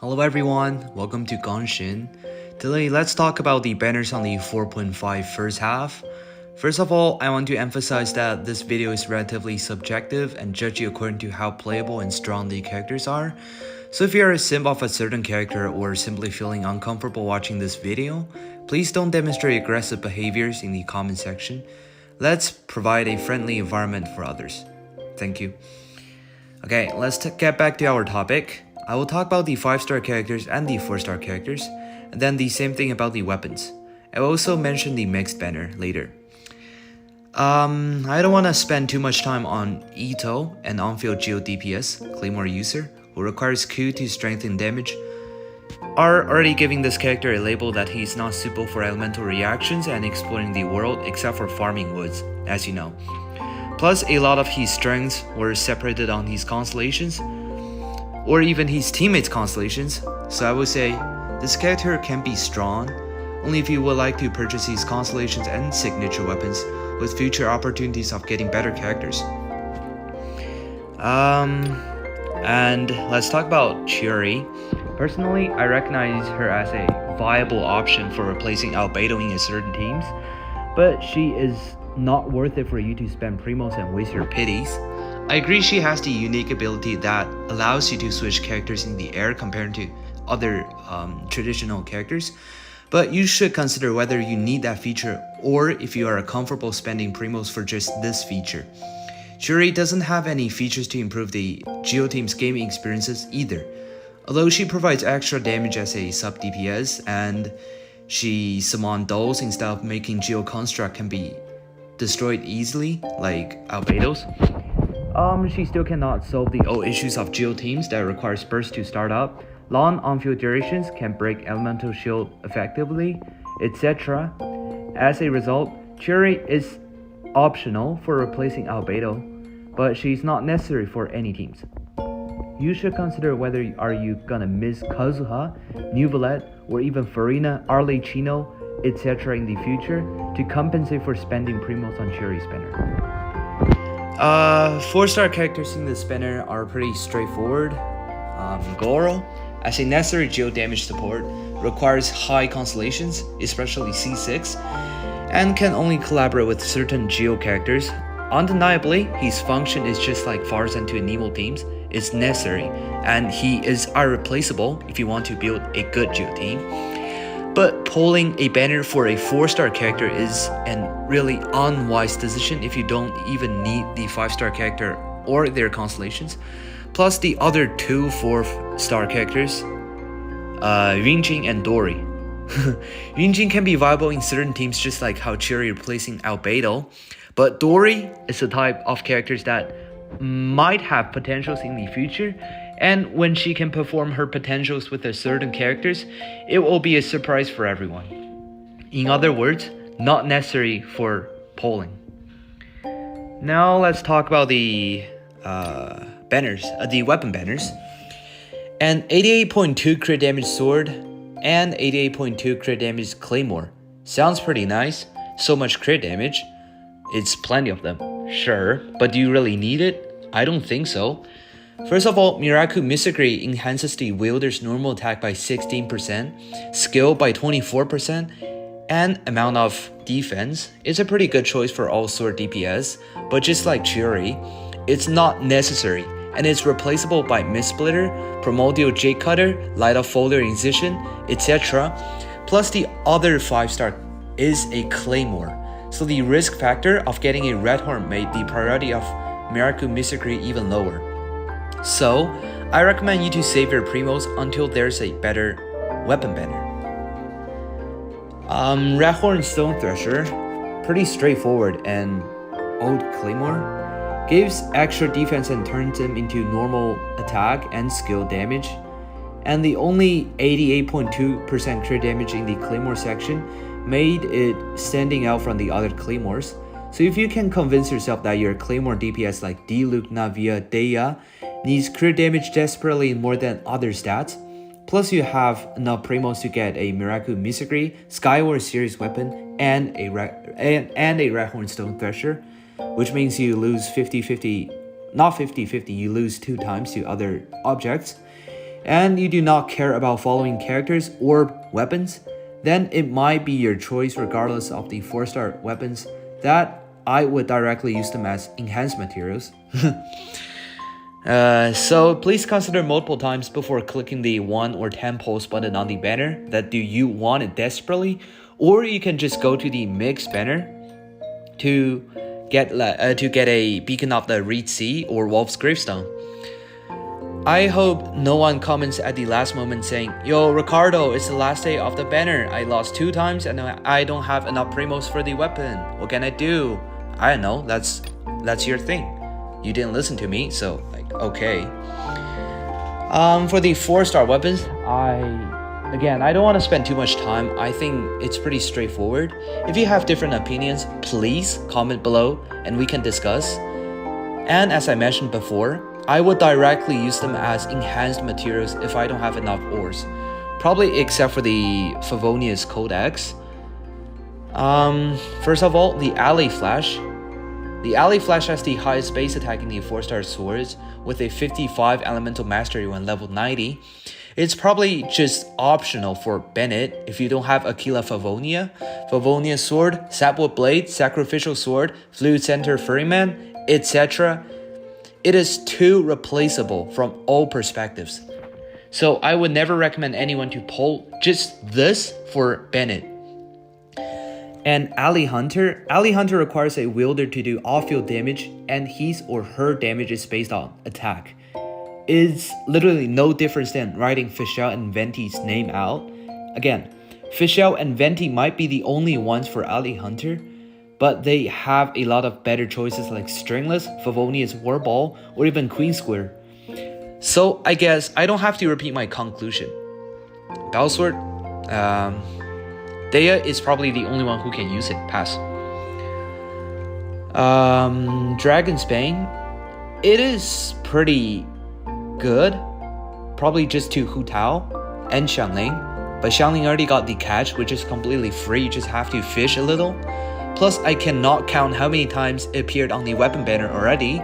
Hello everyone, welcome to Genshin. Today let's talk about the banners on the 4.5 first half. First of all, I want to emphasize that this video is relatively subjective and judgy according to how playable and strong the characters are. So if you are a simp of a certain character or simply feeling uncomfortable watching this video, please don't demonstrate aggressive behaviors in the comment section. Let's provide a friendly environment for others. Thank you. Okay, let's get back to our topic. I will talk about the 5-star characters and the 4-star characters, and then the same thing about the weapons. I will also mention the mixed banner later. I don't want to spend too much time on Ito, an on-field Geo DPS, Claymore user, who requires Q to strengthen damage, are already giving this character a label that he's not suitable for elemental reactions and exploring the world except for farming woods, as you know. Plus, a lot of his strengths were separated on his constellations, or even his teammates' constellations, so I would say this character can be strong only if you would like to purchase his constellations and signature weapons with future opportunities of getting better characters. And let's talk about Cherry. Personally, I recognize her as a viable option for replacing Albedo in certain teams, but she is not worth it for you to spend primos and waste your pities. I agree she has the unique ability that allows you to switch characters in the air compared to other traditional characters, but you should consider whether you need that feature or if you are comfortable spending primos for just this feature. Shuri doesn't have any features to improve the Geo team's gaming experiences either, although she provides extra damage as a sub DPS and she summon dolls instead of making Geo construct can be destroyed easily like Albedo's. She still cannot solve the old issues of Geo teams that requires burst to start up, long on-field durations can break elemental shield effectively, etc. As a result, Cherry is optional for replacing Albedo, but she's not necessary for any teams. You should consider whether are you gonna miss Kazuha, Nuvolette, or even Farina, Arlecchino, etc. in the future to compensate for spending primos on Cherry's banner. 4-star characters in this banner are pretty straightforward. Goro, as a necessary Geo damage support, requires high constellations, especially C6, and can only collaborate with certain Geo characters. Undeniably, his function is just like Farzan to Nemo teams, it's necessary, and he is irreplaceable if you want to build a good Geo team. But pulling a banner for a 4-star character is a really unwise decision if you don't even need the 5-star character or their constellations. Plus the other two 4-star characters, Yunjin and Dori. Yunjin can be viable in certain teams just like how Cherry replacing Albedo, but Dori is a type of characters that might have potentials in the future, and when she can perform her potentials with a certain characters, it will be a surprise for everyone. In other words, not necessary for polling. Now let's talk about the banners, the weapon banners. An 88.2 crit damage sword and 88.2 crit damage claymore. Sounds pretty nice. So much crit damage. It's plenty of them. Sure, but do you really need it? I don't think so. First of all, Miracle Misagri enhances the wielder's normal attack by 16%, skill by 24%, and amount of defense. It's a pretty good choice for all sword DPS, but just like Cherry, it's not necessary, and it's replaceable by Mistsplitter, Primordial Jade Cutter, Light of Folder Incision, etc. Plus the other 5-star is a Claymore, so the risk factor of getting a Red Horn made the priority of Miracle Misagri even lower. So, I recommend you to save your primos until there's a better weapon banner. Red Horn Stone Thresher, pretty straightforward and old Claymore, gives extra defense and turns him into normal attack and skill damage. And the only 88.2% crit damage in the Claymore section made it standing out from the other Claymores. So if you can convince yourself that your Claymore DPS like Diluc, Navia, Deya needs crit damage desperately more than other stats, plus you have enough primos to get a Miracle Misagri, Skyward series weapon, and a Red Horn Stone Thresher, which means you lose 50-50, not 50-50, you lose 2 times to other objects. and you do not care about following characters or weapons, then it might be your choice regardless of the 4-star weapons that I would directly use them as enhanced materials. So please consider multiple times before clicking the 1 or 10 pulse button on the banner that do you want it desperately, or you can just go to the mix banner to get a Beacon of the Reed Sea or Wolf's Gravestone. I hope no one comments at the last moment saying, "Yo, Ricardo, it's the last day of the banner. I lost 2 times and I don't have enough primos for the weapon. What can I do?" I don't know, that's your thing. You didn't listen to me, so like, okay. For the 4-star weapons, I don't want to spend too much time. I think it's pretty straightforward. If you have different opinions, please comment below and we can discuss. And as I mentioned before, I would directly use them as enhanced materials if I don't have enough ores. Probably except for the Favonius Codex. First of all, the Alley Flash. The Alley Flash has the highest base attack in the 4-star swords with a 55 elemental mastery when level 90. It's probably just optional for Bennett if you don't have Aquila Favonia, Favonia Sword, Sapwood Blade, Sacrificial Sword, Fluid Center Ferryman, etc. It is too replaceable from all perspectives. So I would never recommend anyone to pull just this for Bennett. And Alley Hunter requires a wielder to do off-field damage, and his or her damage is based on attack. It's literally no difference than writing Fischl and Venti's name out. Again, Fischl and Venti might be the only ones for Alley Hunter, but they have a lot of better choices like Stringless, Favonius Warball, or even Queen Square. So I guess I don't have to repeat my conclusion. Bellsword, Dea is probably the only one who can use it. Pass. Dragon's Bane, it is pretty good. Probably just to Hu Tao and Xiangling, but Xiangling already got the catch, which is completely free. You just have to fish a little. Plus, I cannot count how many times it appeared on the weapon banner already,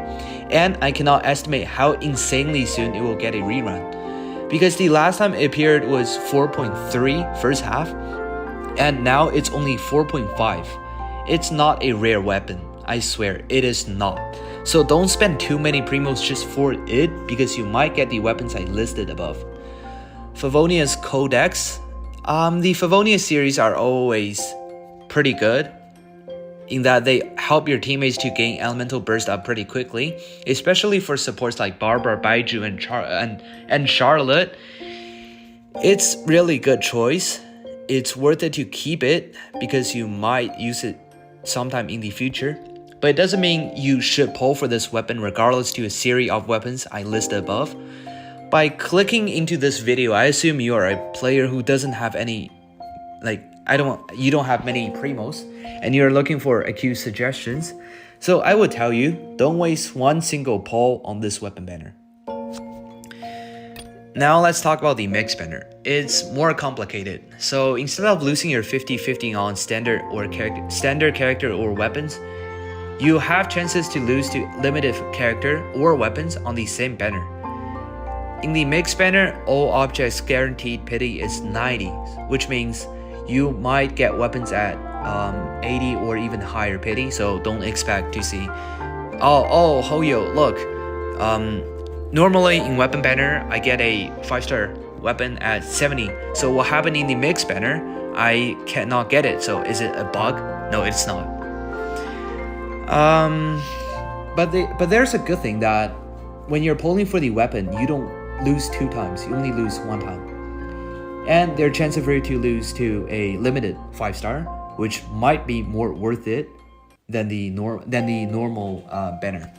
and I cannot estimate how insanely soon it will get a rerun. Because the last time it appeared was 4.3 first half, and now it's only 4.5. It's not a rare weapon, I swear, it is not. So don't spend too many primos just for it, because you might get the weapons I listed above. Favonius Codex. The Favonius series are always pretty good, in that they help your teammates to gain elemental burst up pretty quickly, especially for supports like Barbara, Baiju, and Charlotte. It's really good choice. It's worth it to keep it because you might use it sometime in the future. But it doesn't mean you should pull for this weapon regardless to a series of weapons I listed above. By clicking into this video, I assume you are a player who doesn't have any, you don't have many primos, and you're looking for accused suggestions. So I would tell you, don't waste one single pull on this weapon banner. Now let's talk about the mix banner. It's more complicated. So instead of losing your 50-50 on standard character or weapons, you have chances to lose to limited character or weapons on the same banner. In the mix banner, all objects guaranteed pity is 90, which means you might get weapons at 80 or even higher pity, so don't expect to see, oh Hoyo, look, normally in weapon banner I get a 5-star weapon at 70, so what happened in the mix banner, I cannot get it. So is it a bug? No, it's not. But there's a good thing that when you're pulling for the weapon, you don't lose 2 times, you only lose 1 time. And there are chances for you to lose to a limited 5-star, which might be more worth it than the normal banner.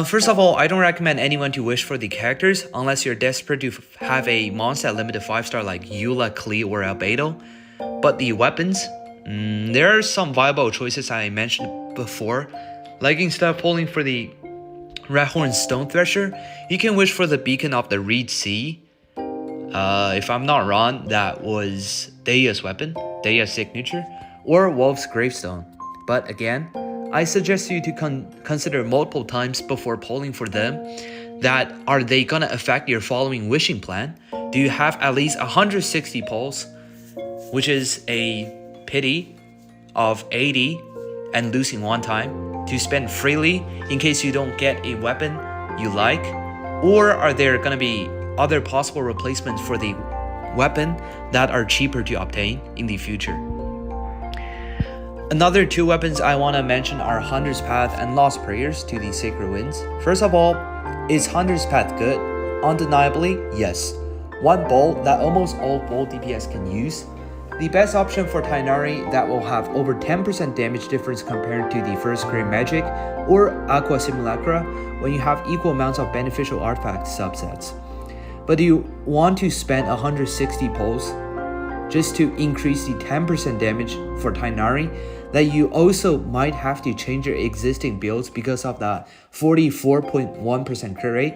First of all, I don't recommend anyone to wish for the characters unless you're desperate to have a monster at limited 5-star like YOUUUUU, Klee, or Albedo. But the weapons, there are some viable choices I mentioned before. Like instead of pulling for the Redhorn Stone Thresher, you can wish for the Beacon of the Reed Sea. If I'm not wrong, that was Dea's weapon, Dea's signature, or Wolf's Gravestone. But again, I suggest you to consider multiple times before pulling for them. that are they gonna affect your following wishing plan? Do you have at least 160 pulls, which is a pity of 80 and losing one time to spend freely in case you don't get a weapon you like? Or are there gonna be other possible replacements for the weapon that are cheaper to obtain in the future? Another two weapons I want to mention are Hunter's Path and Lost Prayers to the Sacred Winds. First of all, is Hunter's Path good? Undeniably, yes. One bolt that almost all bolt DPS can use. The best option for Tighnari that will have over 10% damage difference compared to the first grade magic or Aqua Simulacra when you have equal amounts of beneficial artifact subsets. But do you want to spend 160 pulls just to increase the 10% damage for Tighnari that you also might have to change your existing builds because of the 44.1% crit rate?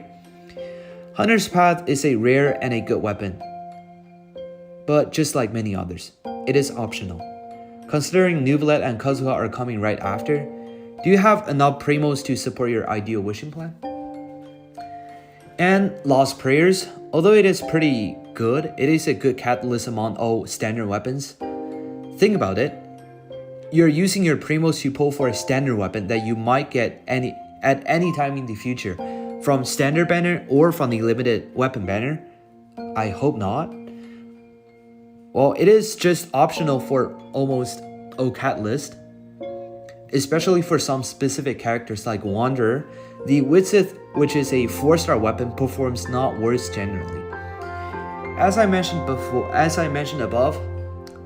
Hunter's Path is a rare and a good weapon, but just like many others, it is optional. Considering Neuvillette and Kazuha are coming right after, do you have enough primos to support your ideal wishing plan? And Lost Prayers, although it is pretty good, it is a good catalyst among all standard weapons. Think about it. You're using your primos to pull for a standard weapon that you might get at any time in the future, from standard banner or from the limited weapon banner. I hope not. Well, it is just optional for almost all catalyst, especially for some specific characters like Wanderer. The Widsith, which is a 4-star weapon, performs not worse generally. As I mentioned above,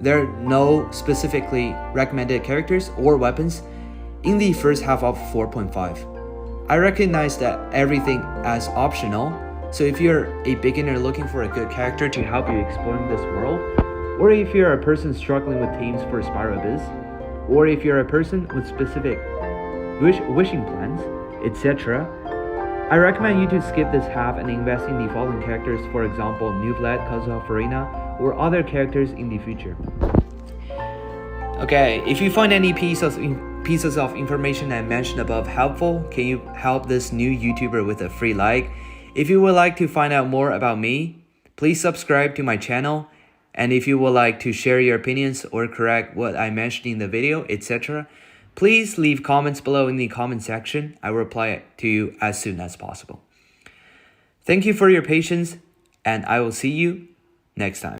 there are no specifically recommended characters or weapons in the first half of 4.5. I recognize that everything as optional, so if you're a beginner looking for a good character to help you exploring this world, or if you're a person struggling with teams for Spiral Abyss, or if you're a person with specific wishing plans, etc., I recommend you to skip this half and invest in the following characters, for example, Neuvillette, Kazuha, Farina, or other characters in the future. Okay, if you find any pieces of information I mentioned above helpful, can you help this new YouTuber with a free like? If you would like to find out more about me, please subscribe to my channel. And if you would like to share your opinions or correct what I mentioned in the video, etc., please leave comments below in the comment section. I will reply to you as soon as possible. Thank you for your patience, and I will see you next time.